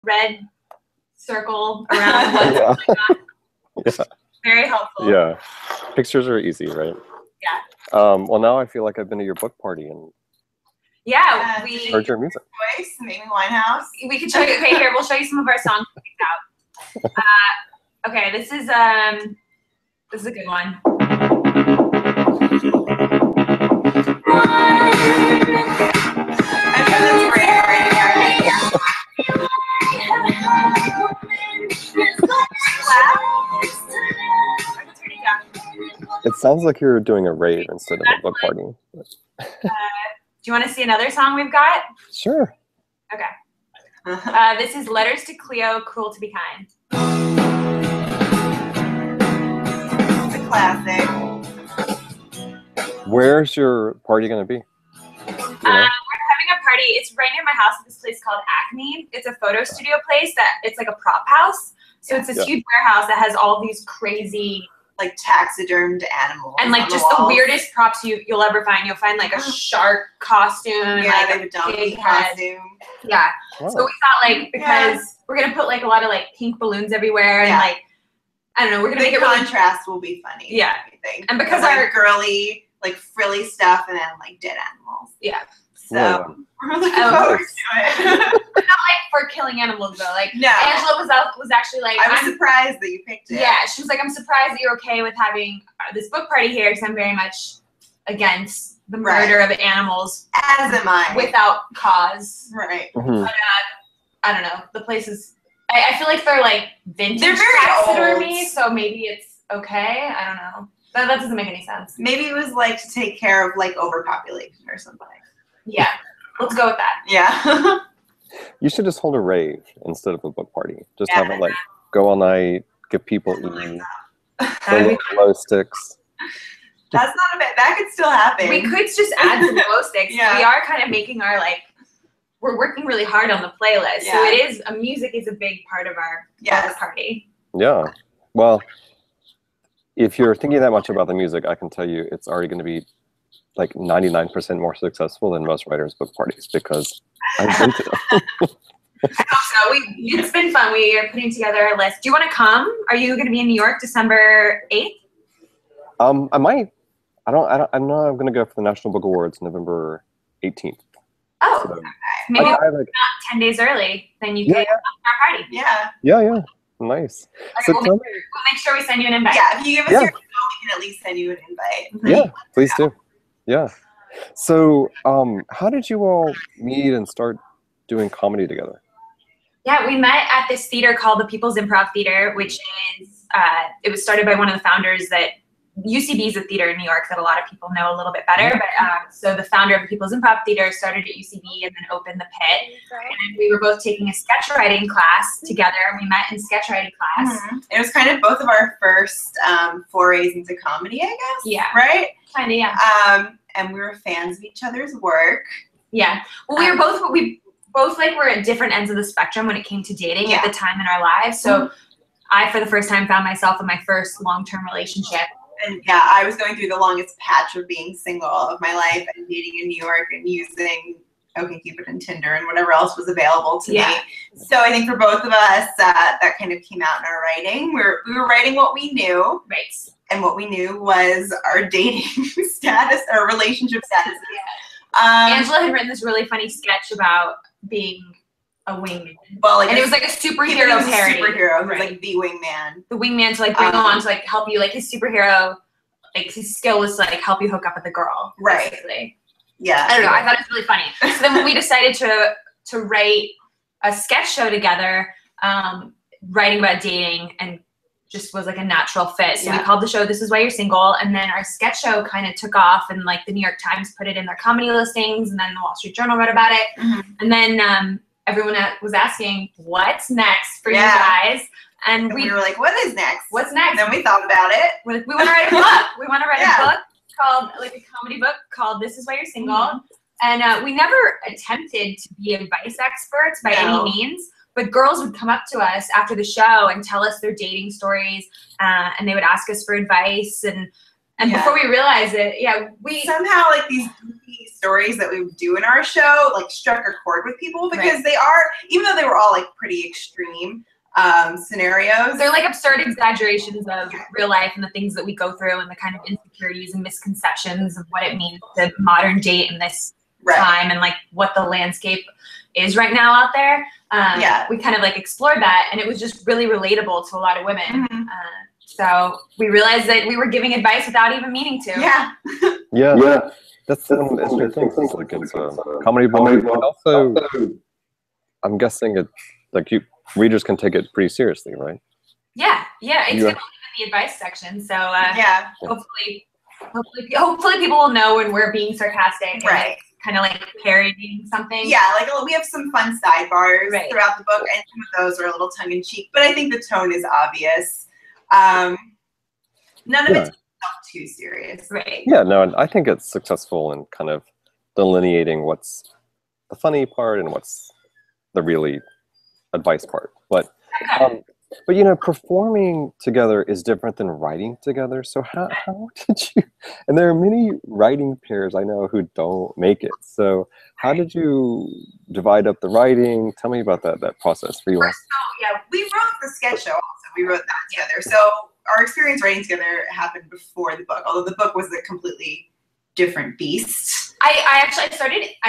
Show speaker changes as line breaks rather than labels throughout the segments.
red circle around what's
Yeah.
going on.
Yeah.
Very helpful.
Yeah. Pictures are easy, right?
Yeah.
Well, now I feel like I've been to your book party and
Yeah, we
heard your music.
Voice, Amy Winehouse.
We could show you. Okay, here we'll show you some of our songs we picked out. Okay, this is a good one.
I know that's great right here.
It sounds like you're doing a rave instead of a book party.
Do you want to see another song we've got?
Sure.
Okay. This is Letters to Cleo, Cruel to Be Kind.
It's a classic.
Where's your party going to be?
We're having a party. It's right near my house at this place called Acme. It's a photo studio place it's like a prop house. So it's this huge warehouse that has all these crazy,
like taxidermed animals.
And like just the weirdest props you'll ever find. You'll find like a shark costume.
Yeah,
like
they have a donkey
pig head.
costume.
Yeah.
Oh.
So we thought like, because we're going to put like a lot of like pink balloons everywhere and like, I don't know, we're going to make it really
contrast will be funny.
Yeah.
I think.
And because
like girly, like frilly stuff and then like dead animals.
Yeah.
So we're looking forward to it.
But not like for killing animals though. Like
No.
Angela was actually like,
I was surprised that you picked it.
Yeah, she was like, I'm surprised that you're okay with having this book party here because I'm very much against the murder of animals.
As am I.
Without cause.
Right.
But I don't know. The place is, I feel like they're like vintage
They're very
taxidermy,
old.
so maybe it's okay. I don't know. That doesn't make any sense.
Maybe it was like to take care of like overpopulation or something.
Yeah, let's go with that.
Yeah.
You should just hold a rave instead of a book party. Just have it like go all night, give people eating, glow sticks.
That's not a bit. That could still happen.
We could just add some glow sticks.
Yeah.
We are kind of making our we're working really hard on the playlist. So it is, music is a big part of our party.
Yeah. Well, if you're thinking that much about the music, I can tell you it's already going to be like 99% more successful than most writers' book parties because I've been to them.
I hope so. It's been fun. We are putting together a list. Do you want to come? Are you going to be in New York December 8th?
I might. I know I'm going to go for the National Book Awards November 18th.
Oh,
so,
okay. Maybe
not
10 days early, then you can come to our party.
Yeah.
Yeah. Nice.
Okay,
So
we'll make sure we send you an invite.
Yeah, if you give us your email, we can at least send you an invite.
Yeah, please do. Yeah. So, how did you all meet and start doing comedy together?
Yeah, we met at this theater called the People's Improv Theater, which is, it was started by one of the founders that, UCB is a theater in New York that a lot of people know a little bit better. But so the founder of the People's Improv Theater started at UCB and then opened the Pit. And we were both taking a sketch writing class together. We met in sketch writing class.
It was kind of both of our first forays into comedy, I guess.
Yeah.
Right?
Kind of, yeah.
And we were fans of each other's work.
Yeah. Well, we both were at different ends of the spectrum when it came to dating at the time in our lives. So I, for the first time, found myself in my first long-term relationship.
And yeah, I was going through the longest patch of being single of my life and dating in New York and using OkCupid and Tinder and whatever else was available to me. So I think for both of us, that kind of came out in our writing. We were writing what we knew.
Right.
And what we knew was our dating status, our relationship status.
Angela had written this really funny sketch about being a wingman.
Well,
and it was like a superhero parody.
Superhero, who was like the wingman.
The wingman to like bring on to like help you, like his superhero, like his skill was to like help you hook up with a girl.
Right.
Basically.
Yeah.
I don't know. I thought it was really funny. So then when we decided to write a sketch show together, writing about dating and just was like a natural fit. So we called the show This Is Why You're Single. And then our sketch show kind of took off and like the New York Times put it in their comedy listings and then the Wall Street Journal wrote about it. And then everyone was asking, what's next for you guys? And we
were like, what is next?
What's next?
And then we thought about it.
We want to write a book. We want to write a book called, like a comedy book called This Is Why You're Single. And we never attempted to be advice experts by any means, but girls would come up to us after the show and tell us their dating stories, and they would ask us for advice. And And
Yeah.
before we realized it, we
somehow like these goofy stories that we do in our show like struck a chord with people because they are, even though they were all like pretty extreme scenarios,
they're like absurd exaggerations of real life and the things that we go through and the kind of insecurities and misconceptions of what it means to modern date in this time and like what the landscape is right now out there. We kind of like explored that, and it was just really relatable to a lot of women. So we realized that we were giving advice without even meaning to.
Yeah. That's one of the interesting things. It's like it's a comedy book, but also I'm guessing it like readers can take it pretty seriously, right?
Yeah. It's gonna live in the advice section. So hopefully people will know when we're being sarcastic, and kind of like parodying something.
Like we have some fun sidebars throughout the book, and some of those are a little tongue in cheek, but I think the tone is obvious. None of it's too serious.
Yeah, no, and I think it's successful in kind of delineating what's the funny part and what's the really advice part. But you know, performing together is different than writing together. So how did you, and there are many writing pairs I know who don't make it. So how did you divide up the writing? Tell me about that process for you all.
So we wrote the sketch show also. We wrote that together. So our experience writing together happened before the book, although the book was a completely different beast.
I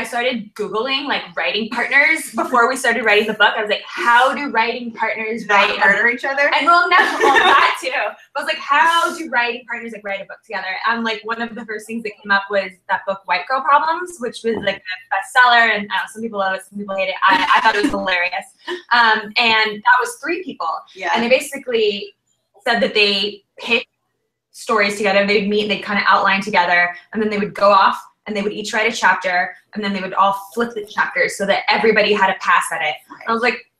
started Googling like writing partners before we started writing the book. I was like, how do writing partners
murder each other?
And that too. I was like, how do writing partners like write a book together? And like one of the first things that came up was that book White Girl Problems, which was like a bestseller, and some people love it, some people hate it. I thought it was hilarious. And that was 3 people. And they basically said that they picked stories together. They'd meet and they'd kind of outline together, and then they would go off and they would each write a chapter, and then they would all flip the chapters so that everybody had a pass at it. I was like,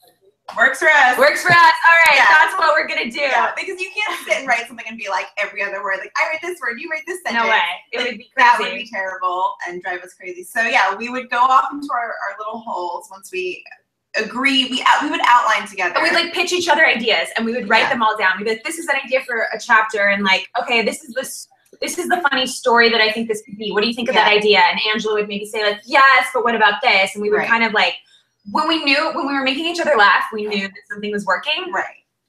works for us.
All right, that's what we're gonna do.
Because you can't sit and write something and be like every other word, like I write this word, you write this sentence.
No way. It would be crazy.
That would be terrible and drive us crazy. So we would go off into our little holes once we agree. We would outline together.
But we'd like pitch each other ideas, and we would write them all down. We'd be like, this is an idea for a chapter, and like, okay, this is the funny story that I think this could be. What do you think of that idea? And Angela would maybe say like, yes, but what about this? And we would kind of like, when we were making each other laugh, we knew that something was working.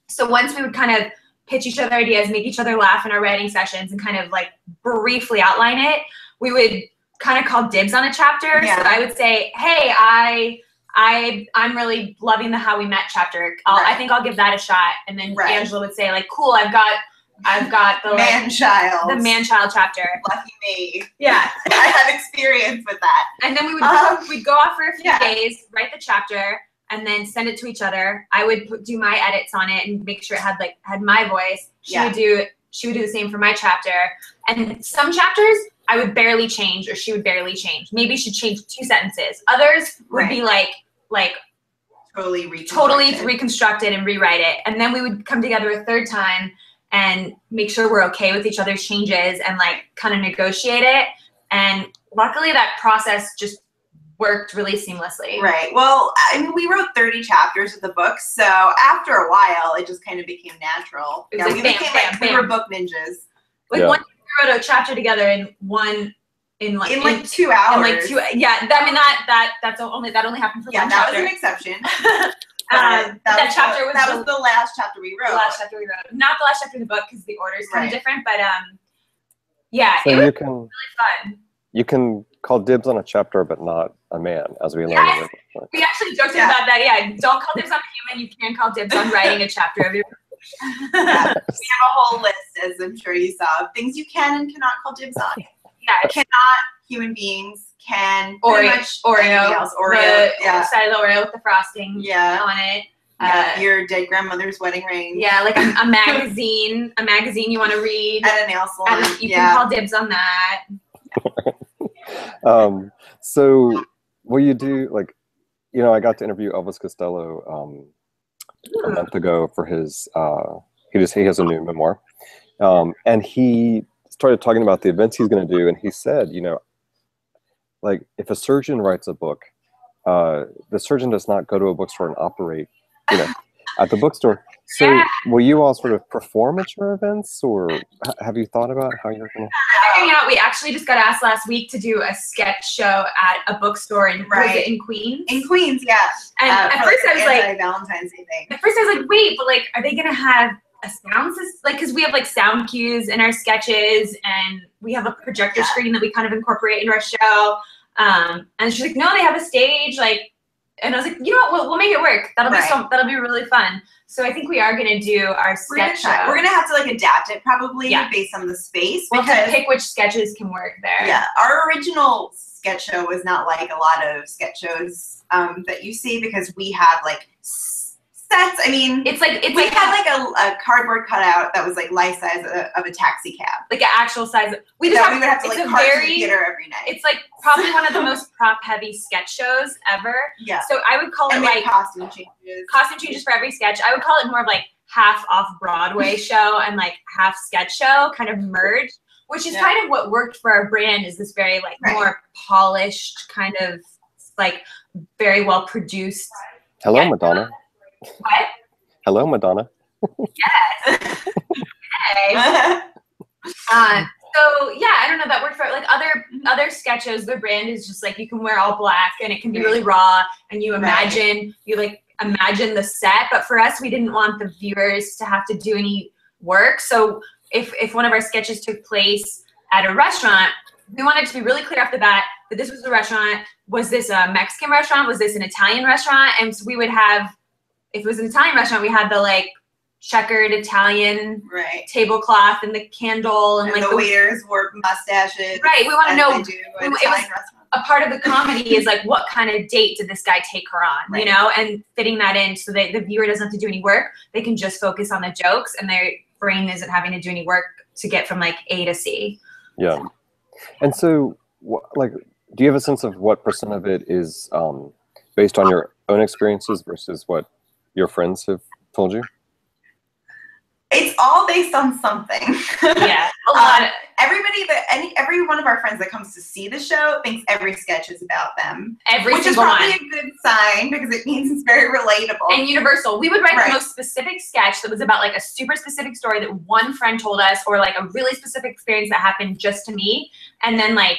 So once we would kind of pitch each other ideas, make each other laugh in our writing sessions, and kind of like briefly outline it, we would kind of call dibs on a chapter. So I would say, hey, I'm really loving the How We Met chapter. I think I'll give that a shot. And then Angela would say like, cool, I've got the
man-child.
The man-child chapter.
Lucky me.
Yeah.
I have experience with that.
And then we'd go off for a few days, write the chapter, and then send it to each other. I would do my edits on it and make sure it had my voice. She would do the same for my chapter. And some chapters I would barely change, or she would barely change. Maybe she'd change 2 sentences. Others would be like
totally
reconstructed and rewrite it. And then we would come together a third time and make sure we're okay with each other's changes and like kind of negotiate it. And luckily that process just worked really seamlessly.
Well, I mean, we wrote 30 chapters of the book, so after a while it just kind of became natural.
It was
we were book ninjas.
Like one we wrote a chapter together in 2 hours.
I mean
that only happened for one chapter.
That was an exception. That was the last chapter we wrote.
Not the last chapter of the book, because the order is kind of different, but
so
it was really fun.
You can call dibs on a chapter, but not a man, as we learned.
We actually joked about that. Don't call dibs on a human. You can call dibs on writing a chapter of your book.
We have a whole list, as I'm sure you saw, of things you can and cannot call dibs on. Cannot human beings, can
Oreo,
Oreo,
side of the Oreo with the frosting on it.
Your dead grandmother's wedding ring.
Like a magazine, you want to read
at a nail salon.
You can call dibs on that.
So will you do like, I got to interview Elvis Costello a month ago for his he has a new memoir, and he started talking about the events he's going to do, and he said, like if a surgeon writes a book, the surgeon does not go to a bookstore and operate at the bookstore. So will you all sort of perform at your events, or have you thought about how you're going to?
Figuring out, we actually just got asked last week to do a sketch show at a bookstore in, was it in Queens?
In Queens, yeah.
And at first I was like,
Valentine's Day thing.
At first I was like, wait, but like, are they gonna have a sound system? Like, because we have like sound cues in our sketches, and we have a projector screen that we kind of incorporate into our show. And she's like, no, they have a stage, like. And I was like, you know what, we'll make it work. That'll be really fun. So I think we are gonna do our sketch show.
We're gonna have to like adapt it probably based on the space.
We'll have to pick which sketches can work there.
Yeah, our original sketch show was not like a lot of sketch shows that you see, because we have like sets. I mean, we had like a cardboard cutout that was like life size of a taxi cab,
like an actual size. We would have to like car to the theater every night. It's like probably one of the most prop heavy sketch shows ever.
Yeah.
So I would call it like
costume changes.
Costume changes for every sketch. I would call it more of like half off Broadway show and like half sketch show kind of merged, which is kind of what worked for our brand, is this very like more polished kind of like very well produced.
Hello, Madonna.
What?
Hello, Madonna.
Yes. Hey. So yeah, I don't know, that worked for like other sketches. Their brand is just like, you can wear all black and it can be really raw, and you imagine imagine the set. But for us, we didn't want the viewers to have to do any work. So if one of our sketches took place at a restaurant, we wanted to be really clear off the bat that this was a restaurant. Was this a Mexican restaurant? Was this an Italian restaurant? And so we would have, if it was an Italian restaurant, we had the like checkered Italian tablecloth and the candle, and like
the waiters wore mustaches.
Right. We want to know. It was a part of the comedy is like, what kind of date did this guy take her on? You know, and fitting that in so that the viewer doesn't have to do any work. They can just focus on the jokes, and their brain isn't having to do any work to get from like A to C.
Yeah. And so, like, do you have a sense of what % of it is based on your own experiences versus what your friends have told you?
It's all based on something.
Yeah, a lot.
Every one of our friends that comes to see the show thinks every sketch is about them.
Which is probably
a good sign, because it means it's very relatable
and universal. We would write the most specific sketch that was about like a super specific story that one friend told us, or like a really specific experience that happened just to me, and then like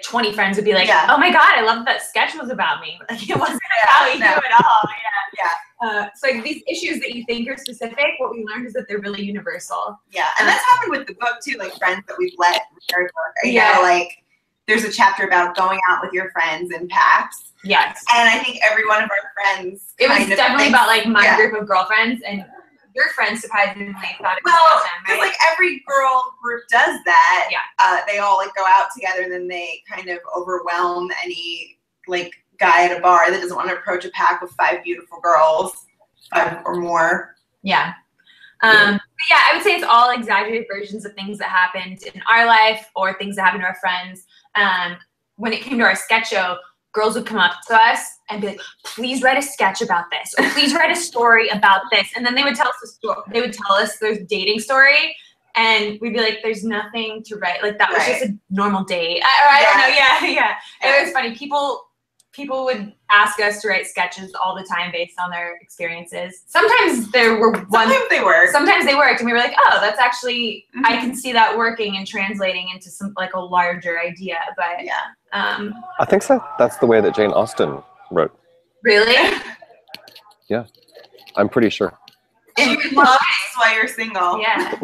20 friends would be like, oh my God, I love that sketch was about me. Like, it wasn't about you at all. So like, these issues that you think are specific, what we learned is that they're really universal.
Yeah, and that's happened with the book too, like friends that we've let read our book. You know, like there's a chapter about going out with your friends in packs.
Yes.
And I think every one of our friends
It was definitely about like my group of girlfriends, and your friends surprisingly thought it was about them, right?
Like every girl group does that. Yeah. They all like go out together, and then they kind of overwhelm any like guy at a bar that doesn't want to approach a pack of 5 beautiful girls, 5 or more.
Yeah. But yeah, I would say it's all exaggerated versions of things that happened in our life or things that happened to our friends. When it came to our sketch show, girls would come up to us and be like, please write a sketch about this, or please write a story about this. And then they would tell us the story. They would tell us their dating story, and we'd be like, there's nothing to write. Like, that was just a normal date. I don't know. Yeah. It was funny. People would ask us to write sketches all the time based on their experiences. Sometimes they worked. Sometimes they worked, and we were like, oh, that's actually, I can see that working and translating into some like a larger idea. But
I think so. That's the way that Jane Austen wrote.
Really?
Yeah, I'm pretty sure.
And you love Why You're Single.
Yeah.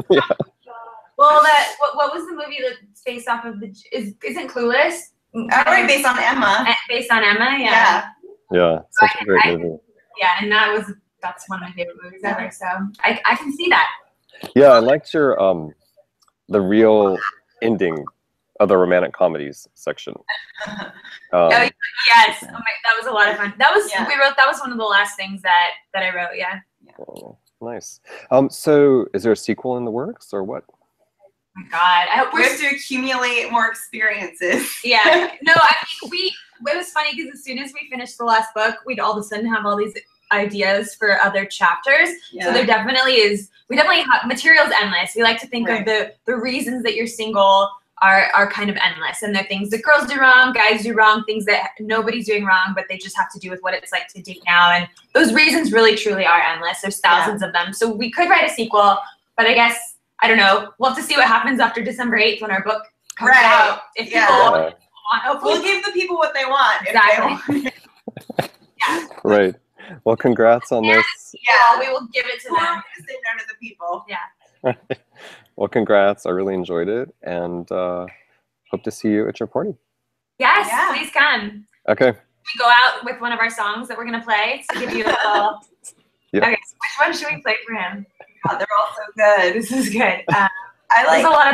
Well, what was the movie that's based off of isn't Clueless?
Right, based on Emma.
Based on Emma, yeah.
Yeah, such a great movie.
Yeah, and that's one of my favorite movies ever. So I can see that.
Yeah, I liked your the real ending of the romantic comedies section.
Yes, that was a lot of fun. That was that was one of the last things that I wrote. Yeah.
Oh, nice. So is there a sequel in the works, or what?
Oh my God, I hope
we have to accumulate more experiences.
Yeah. No, I mean, it was funny because as soon as we finished the last book, we'd all of a sudden have all these ideas for other chapters. Yeah. So there definitely is, we definitely have, material's endless. We like to think of the reasons that you're single are kind of endless, and they're things that girls do wrong, guys do wrong, things that nobody's doing wrong, but they just have to do with what it's like to date now. And those reasons really truly are endless. There's thousands of them. So we could write a sequel, but I guess, I don't know, we'll have to see what happens after December 8th when our book comes out. If people want, hopefully
we'll give the people what they want.
Exactly.
Yeah.
Right. Well, congrats on this.
Yeah, we will give it to
Who
them.
are we to say no to the people?
Yeah.
Well, congrats. I really enjoyed it, and hope to see you at your party.
Yes,
Yeah.
please come.
Okay.
We go out with one of our songs that we're gonna play to give you a little.
Yeah.
Okay, so which one should we play for him?
God, they're all so good.
This is good.
I
There's
like
a lot of